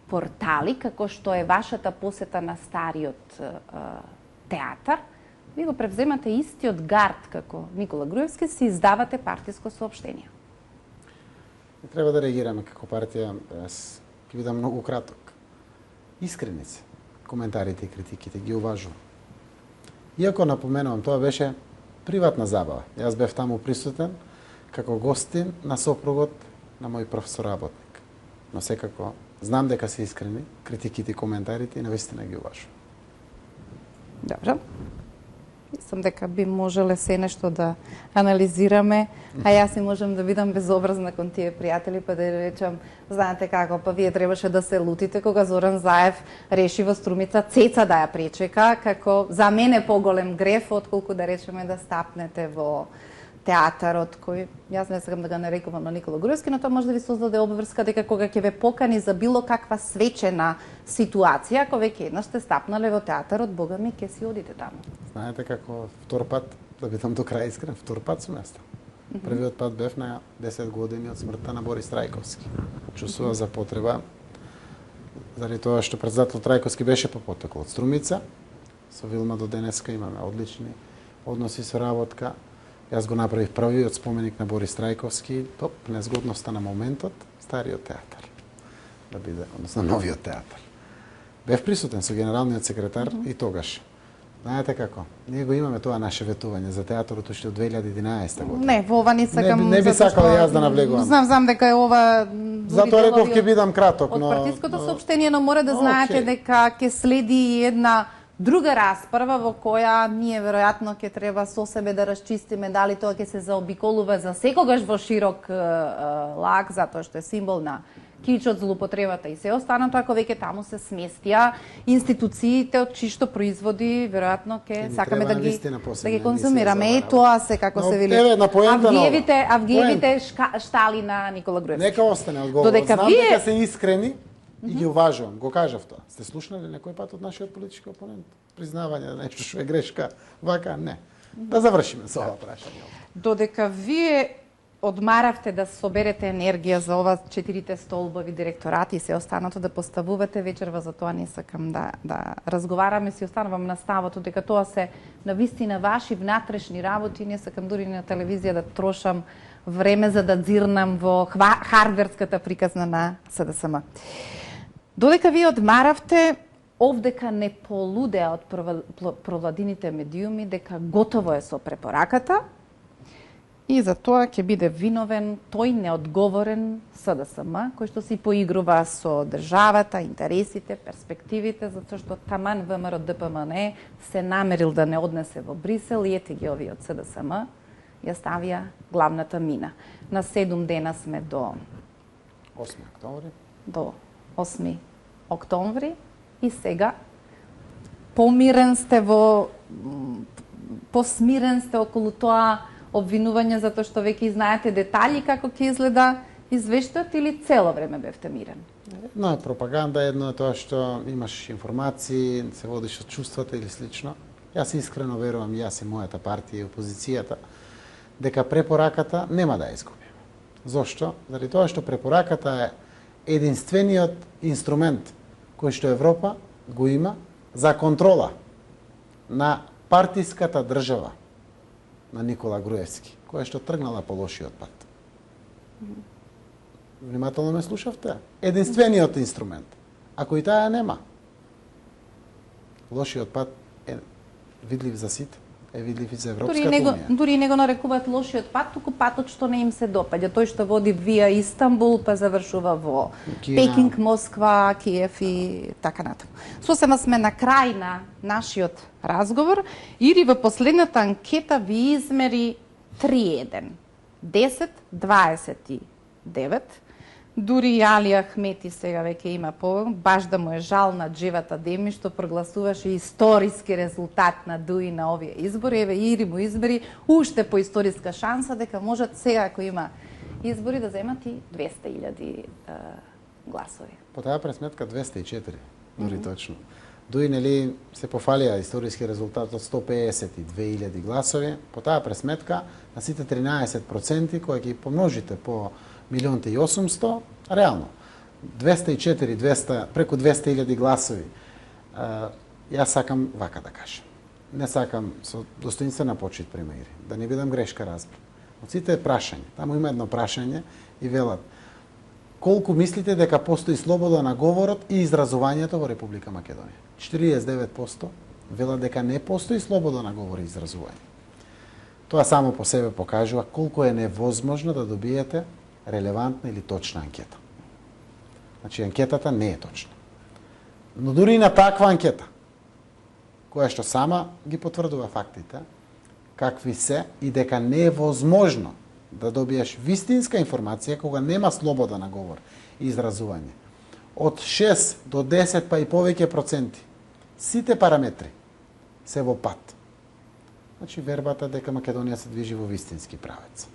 портали, како што е вашата посета на стариот театар, ви го превземате истиот гард како Никола Груевски, си издавате партиско соопштение. Треба да реагираме како партија, јас ќе бидам многу краток. Искрени се коментарите и критиките, ги уважувам. Иако напоменувам, тоа беше приватна забава. Јас бев таму присутен како гостин на сопругот на мој професор работник. Но секако, знам дека се искрени, критиките и коментарите и навистина ги уважувам. Добро. Мислам дека би можеле се нешто да анализираме, а јас и можам да бидам безобразна кон тие пријатели, па да речам, знаете како, па вие требаше да се лутите кога Зоран Заев реши во Струмица Цеца да ја пречека, како за мене поголем греф, отколку да речеме да стапнете во театарот, кој јас не сакам да го нарекувам на Никола Груевски, но тоа може да ви создаде обврска дека кога ќе ве покани за било каква свечена ситуација, ако веќе еднаш сте стапнале во театарот, бога ми, ќе си одите таму. Знаете како втор пат, да бидам до крај искрен, втор пат сум јас. Првиот пат бев на 10 години од смртта на Борис Трајковски. Чувствува за потреба, заради тоа што председател Трајковски беше по потекло од Струмица, со Вилма до денеска имаме одлични односи со работка. Јас го направив првиот споменик на Борис Трајковски, топ, незгодноста на моментот, стариот театар, да биде, односно новиот театар. Бев присутен со генералниот секретар и тогаш. Знаете како, ние го имаме тоа наше ветување за театарот уште од 2011 година. Не, во ова не сакам... Не би сакала јас да навлегувам. Знам дека е ова... Затоа реков ќе бидам краток, од но... Од партиското соопштение, но мора да знаете дека ќе следи една друга расправа во која ние веројатно ќе треба со себе да расчистиме дали тоа ќе се заобиколува за секогаш во широк лак, затоа што е символ на кичот, злоупотребата и се останато, ако веќе таму се сместија институциите од чишто производи, веројатно ќе сакаме да ги консумираме. И тоа се како се вели. Авгиевите штали на Никола Груевски. Нека остане одговор. Знам дека се искрени и ги уважувам, го кажав тоа. Сте слушнали некој пат од нашиот политички опонент? Признавање да нешто што е грешка, вака, не. Да завршиме со ова прашање. Додека вие одмаравте да соберете енергија за ова 4 столбови директорати и се останато да поставувате вечерва, за тоа не сакам да разговараме, си останувам на ставот, дека тоа се навистина ваши внатрешни работи, не сакам дури на телевизија да трошам време за да дзирнам во хардверската приказна на СДСМ. Додека вие одмаравте, овдека не полудеа од провладините медиуми дека готово е со препораката И за тоа ќе биде виновен тој неодговорен СДСМ, кој што си поигрува со државата, интересите, перспективите, затоа што таман ВМРО ДПМН се намерил да не однесе во Брисел и ете ги овие од СДСМ ја ставија главната мина. На 7 дена сме до 8 октомври. До 8 октомври и сега помирен сте посмирен сте околу тоа обвинување затоа што веќе знаете детали како ќе изгледа извештајот или цело време бевте мирен? Едно е пропаганда, едно е тоа што имаш информации, се водиш од чувствата или слично. Јас искрено верувам, јас и мојата партија и опозицијата, дека препораката нема да ја изгуби. Зошто? Заради тоа што препораката е единствениот инструмент кој што Европа го има за контрола на партиската држава на Никола Груевски, која што тргнала по лошиот пат. Внимателно ме слушавте? Единствениот инструмент. Ако и таа нема, лошиот пат е видлив за сите, е видлив и за Европската унија. Дури не го нарекуваат лошиот пат, туку патот што не им се допаѓа. Тој што води вија Истанбул, па завршува во Пекинг, Москва, Киев и така натаму. Сосема сме на крај на нашиот разговор. Ири во последната анкета ви измери 3-1. 10-29. Дури Али Ахмети сега веќе има баш да му е жал на Джевата Деми што прогласуваше историски резултат на ДУИ на овие избори. Еве Ири му избери уште по историска шанса дека можат сега ако има избори да земат и 200.000 гласови. По таа пресметка 204, дури точно. ДУИ нели се пофалија историски резултат од 152.000 гласови. По таа пресметка на сите 13% кои ги помножите по 1.800.000, реално 204, 200, преку 200.000 гласови. Јас сакам вака да кажам. Не сакам со достоинствена почит према Ири, да не бидам грешка разбран. Од сите прашања, таму има едно прашање и велат колку мислите дека постои слобода на говорот и изразувањето во Република Македонија? 49% велат дека не постои слобода на говор и изразување. Тоа само по себе покажува колку е невозможно да добиете релевантна или точна анкета. Значи, анкетата не е точна. Но дури и на таква анкета, која што сама ги потврдува фактите, какви се и дека не е возможно да добиеш вистинска информација кога нема слобода на говор и изразување. Од 6 до 10 па и повеќе проценти, сите параметри се во пат. Значи, вербата дека Македонија се движи во вистински правец.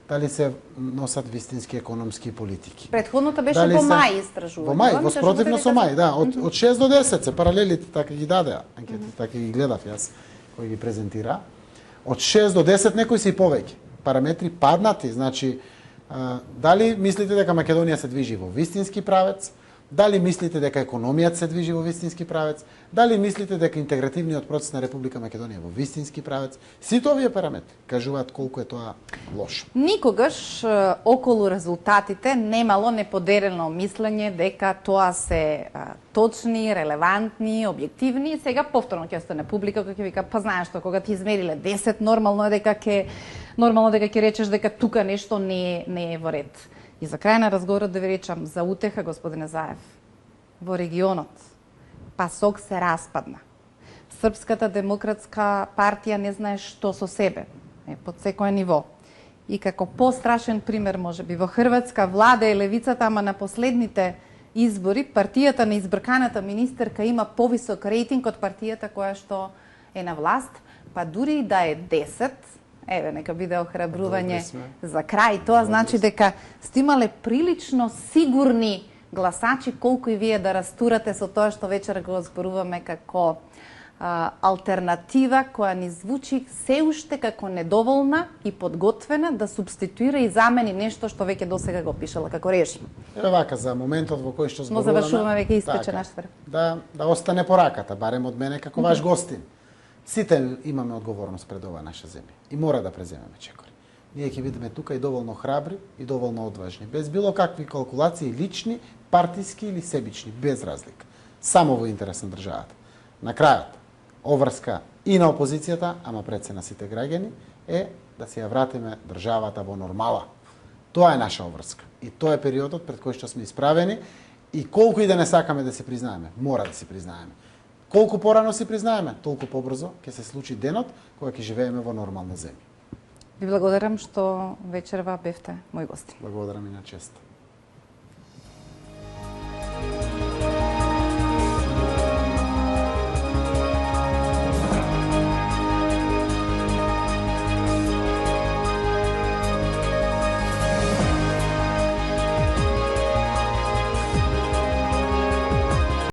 Дали се носат вистински економски политики. Предходната беше во мај истражување. Во мај, во спротивно со мај, да. Од 6 до 10 се паралелите, така ги даде анкетите, така ги гледав јас, кој ги презентира. Од 6 до 10 некои се и повеќе. Параметри паднати, значи, дали мислите дека Македонија се движи во вистински правец, дали мислите дека економијата се движи во вистински правец, дали мислите дека интегративниот процес на Република Македонија во вистински правец, сите овие параметри кажуваат колку е тоа лошо. Никогаш околу резултатите немало неподелено мислење дека тоа се точни, релевантни, објективни. Сега повторно ќе остане публика која ќе вика, па знаеш што, кога ти измериле 10, нормално е дека ќе речеш дека тука нешто не е во ред. И за крај на разговорот да ви речам за утеха, господине Заев, во регионот ПАСОК се распадна. Српската демократска партија не знае што со себе, под секој ниво. И како пострашен пример, можеби, во Хрватска влада е левицата, ама на последните избори партијата на избрканата министерка има повисок рейтинг од партијата која што е на власт, па дури да е 10, еве, нека биде охрабрување за крај. Тоа значи дека сте имале прилично сигурни гласачи, колку и вие да растурате со тоа што вечер го зборуваме како алтернатива која ни звучи се уште како недоволна и подготвена да субституира и замени нешто што веќе досега го пишала како режим. Еве вака за моментот во кој што зборуваме. Но завршуваме веќе испече наш време. Да остане пораката, барем од мене како ваш гостин. Сите имаме одговорност пред оваа наша земја и мора да преземеме чекори. Ние ќе бидеме тука и доволно храбри и доволно одважни, без било какви калкулации лични, партиски или себични, без разлика. Само во интерес на државата. На крајот, оврска и на опозицијата, ама пред се на сите граѓани, е да си ја вратиме државата во нормала. Тоа е наша обврска. И тоа е периодот пред кој што сме исправени и колку и да не сакаме да се признаеме, мора да се признаеме. Колку порано се признаеме, толку побрзо ќе се случи денот кога ќе живееме во нормална земја. Ви благодарам што вечерва бевте мој гости. Благодарам и на чест.